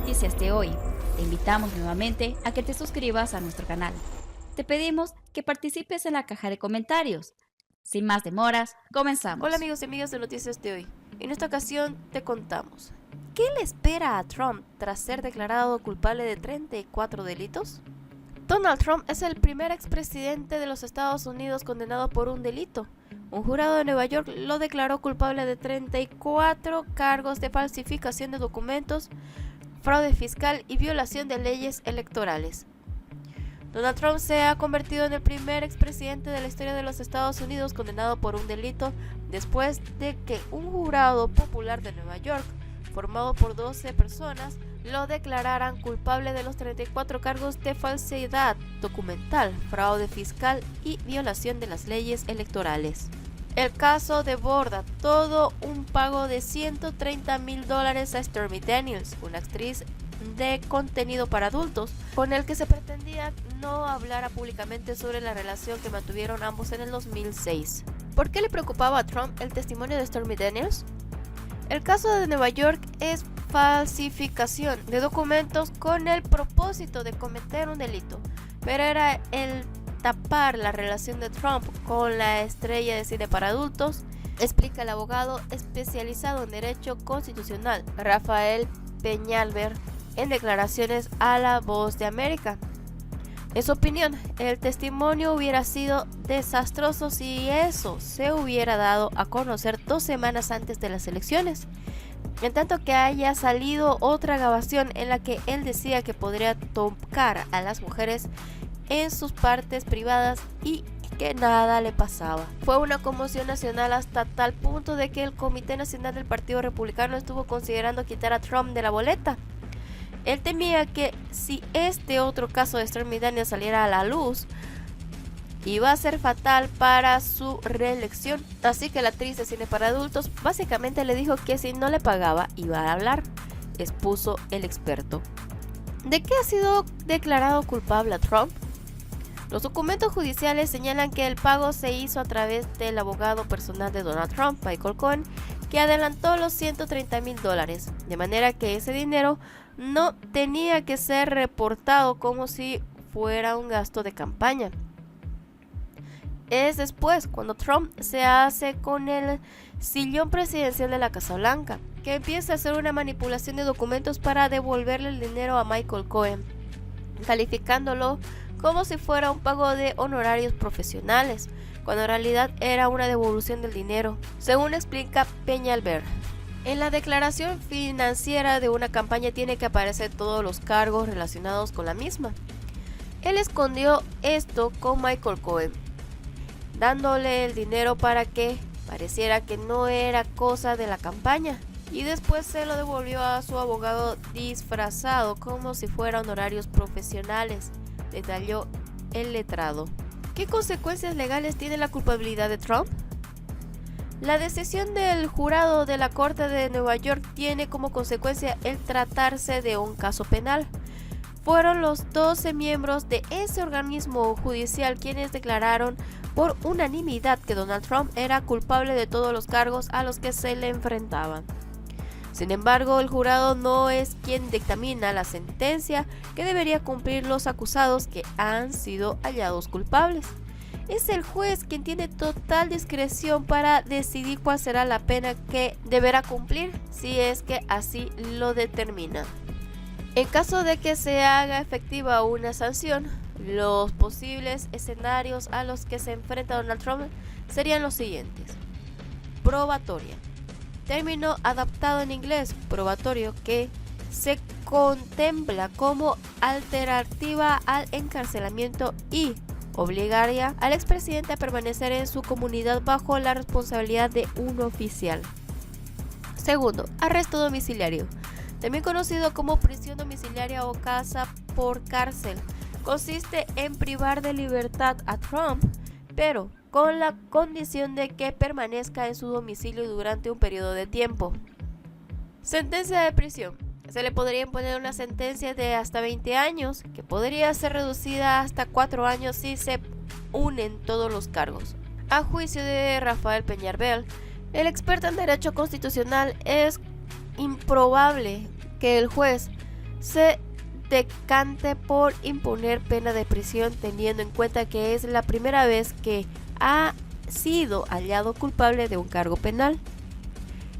noticias de hoy. Te invitamos nuevamente a que te suscribas a nuestro canal. Te pedimos que participes en la caja de comentarios. Sin más demoras, comenzamos. Hola amigos y amigas de Noticias de hoy. En esta ocasión te contamos: ¿qué le espera a Trump tras ser declarado culpable de 34 delitos? Donald Trump es el primer expresidente de los Estados Unidos condenado por un delito. Un jurado de Nueva York lo declaró culpable de 34 cargos de falsificación de documentos, fraude fiscal y violación de leyes electorales. Donald Trump se ha convertido en el primer expresidente de la historia de los Estados Unidos condenado por un delito después de que un jurado popular de Nueva York, formado por 12 personas, lo declararan culpable de los 34 cargos de falsedad documental, fraude fiscal y violación de las leyes electorales. El caso deborda todo un pago de $130,000 a Stormy Daniels, una actriz de contenido para adultos, con el que se pretendía no hablara públicamente sobre la relación que mantuvieron ambos en el 2006. ¿Por qué le preocupaba a Trump el testimonio de Stormy Daniels? El caso de Nueva York es falsificación de documentos con el propósito de cometer un delito, pero era el tapar la relación de Trump con la estrella de cine para adultos, explica el abogado especializado en derecho constitucional Rafael Peñalver en declaraciones a La Voz de América. En su opinión, el testimonio hubiera sido desastroso si eso se hubiera dado a conocer 2 semanas antes de las elecciones, en tanto que haya salido otra grabación en la que él decía que podría tocar a las mujeres en sus partes privadas y que nada le pasaba. Fue una conmoción nacional hasta tal punto de que el Comité Nacional del Partido Republicano estuvo considerando quitar a Trump de la boleta. Él temía que si este otro caso de Stormy Daniels saliera a la luz, iba a ser fatal para su reelección. Así que la actriz de cine para adultos básicamente le dijo que si no le pagaba iba a hablar, expuso el experto. ¿De qué ha sido declarado culpable a Trump? Los documentos judiciales señalan que el pago se hizo a través del abogado personal de Donald Trump, Michael Cohen, que adelantó los $130,000, de manera que ese dinero no tenía que ser reportado como si fuera un gasto de campaña. Es después cuando Trump se hace con el sillón presidencial de la Casa Blanca, que empieza a hacer una manipulación de documentos para devolverle el dinero a Michael Cohen, calificándolo como si fuera un pago de honorarios profesionales, cuando en realidad era una devolución del dinero, según explica Peñalver. En la declaración financiera de una campaña tiene que aparecer todos los cargos relacionados con la misma. Él escondió esto con Michael Cohen, dándole el dinero para que pareciera que no era cosa de la campaña, y después se lo devolvió a su abogado disfrazado como si fueran honorarios profesionales, detalló el letrado. ¿Qué consecuencias legales tiene la culpabilidad de Trump? La decisión del jurado de la Corte de Nueva York tiene como consecuencia el tratarse de un caso penal. Fueron los 12 miembros de ese organismo judicial quienes declararon por unanimidad que Donald Trump era culpable de todos los cargos a los que se le enfrentaban. Sin embargo, el jurado no es quien dictamina la sentencia que debería cumplir los acusados que han sido hallados culpables. Es el juez quien tiene total discreción para decidir cuál será la pena que deberá cumplir, si es que así lo determina. En caso de que se haga efectiva una sanción, los posibles escenarios a los que se enfrenta Donald Trump serían los siguientes: probatoria, término adaptado en inglés, probatorio, que se contempla como alternativa al encarcelamiento y obligaría al expresidente a permanecer en su comunidad bajo la responsabilidad de un oficial. Segundo, arresto domiciliario, también conocido como prisión domiciliaria o casa por cárcel. Consiste en privar de libertad a Trump, pero con la condición de que permanezca en su domicilio durante un periodo de tiempo. Sentencia de prisión. Se le podría imponer una sentencia de hasta 20 años, que podría ser reducida hasta 4 años si se unen todos los cargos. A juicio de Rafael Peñalver, el experto en derecho constitucional, es improbable que el juez se decante por imponer pena de prisión, teniendo en cuenta que es la primera vez que ha sido hallado culpable de un cargo penal.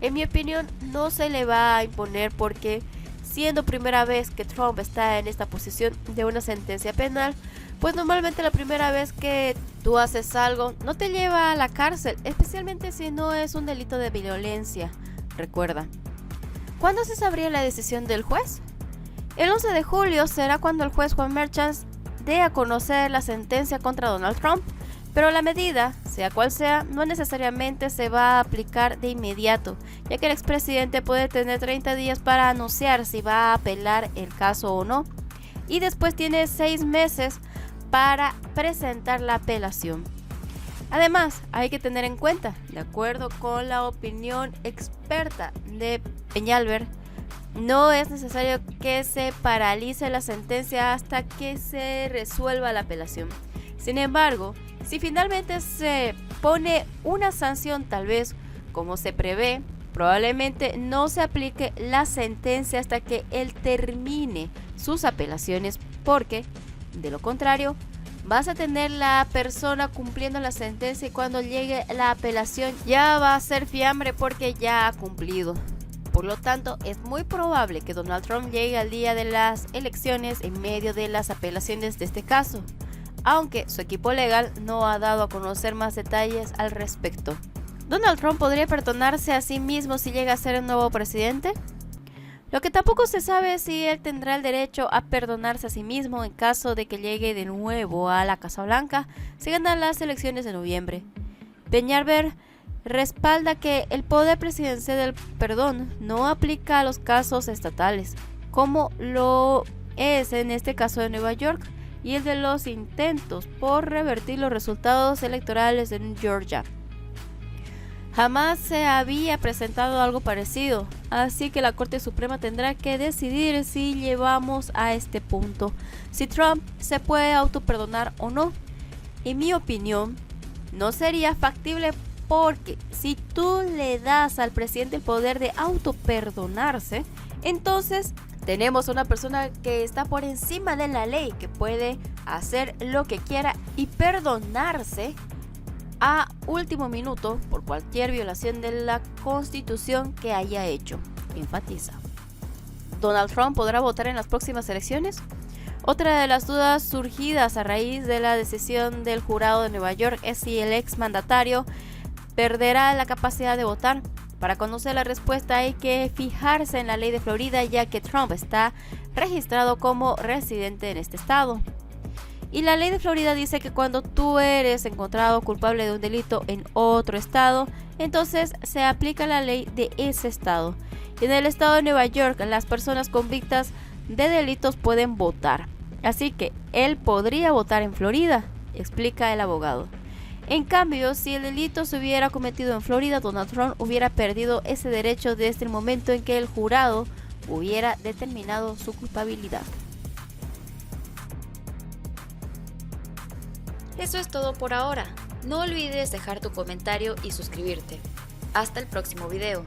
En mi opinión, no se le va a imponer porque, siendo primera vez que Trump está en esta posición de una sentencia penal, pues normalmente la primera vez que tú haces algo no te lleva a la cárcel, especialmente si no es un delito de violencia. Recuerda. ¿Cuándo se sabría la decisión del juez? El 11 de julio será cuando el juez Juan Merchan dé a conocer la sentencia contra Donald Trump, pero la medida, sea cual sea, no necesariamente se va a aplicar de inmediato, ya que el expresidente puede tener 30 días para anunciar si va a apelar el caso o no, y después tiene 6 meses para presentar la apelación. Además, hay que tener en cuenta, de acuerdo con la opinión experta de Peñalver, no es necesario que se paralice la sentencia hasta que se resuelva la apelación. Sin embargo, si finalmente se pone una sanción, tal vez como se prevé, probablemente no se aplique la sentencia hasta que él termine sus apelaciones, porque de lo contrario vas a tener la persona cumpliendo la sentencia y cuando llegue la apelación ya va a ser fiambre porque ya ha cumplido. Por lo tanto, es muy probable que Donald Trump llegue al día de las elecciones en medio de las apelaciones de este caso, aunque su equipo legal no ha dado a conocer más detalles al respecto. ¿Donald Trump podría perdonarse a sí mismo si llega a ser el nuevo presidente? Lo que tampoco se sabe es si él tendrá el derecho a perdonarse a sí mismo en caso de que llegue de nuevo a la Casa Blanca si ganan las elecciones de noviembre. Peñalver respalda que el poder presidencial del perdón no aplica a los casos estatales, como lo es en este caso de Nueva York y el de los intentos por revertir los resultados electorales en Georgia. Jamás se había presentado algo parecido, así que la Corte Suprema tendrá que decidir si llevamos a este punto, si Trump se puede autoperdonar o no. En mi opinión, no sería factible porque si tú le das al presidente el poder de autoperdonarse, entonces tenemos una persona que está por encima de la ley, que puede hacer lo que quiera y perdonarse a último minuto por cualquier violación de la Constitución que haya hecho, enfatiza. ¿Donald Trump podrá votar en las próximas elecciones? Otra de las dudas surgidas a raíz de la decisión del jurado de Nueva York es si el exmandatario perderá la capacidad de votar. Para conocer la respuesta hay que fijarse en la ley de Florida, ya que Trump está registrado como residente en este estado. Y la ley de Florida dice que cuando tú eres encontrado culpable de un delito en otro estado, entonces se aplica la ley de ese estado. Y en el estado de Nueva York, las personas convictas de delitos pueden votar. Así que él podría votar en Florida, explica el abogado. En cambio, si el delito se hubiera cometido en Florida, Donald Trump hubiera perdido ese derecho desde el momento en que el jurado hubiera determinado su culpabilidad. Eso es todo por ahora. No olvides dejar tu comentario y suscribirte. Hasta el próximo video.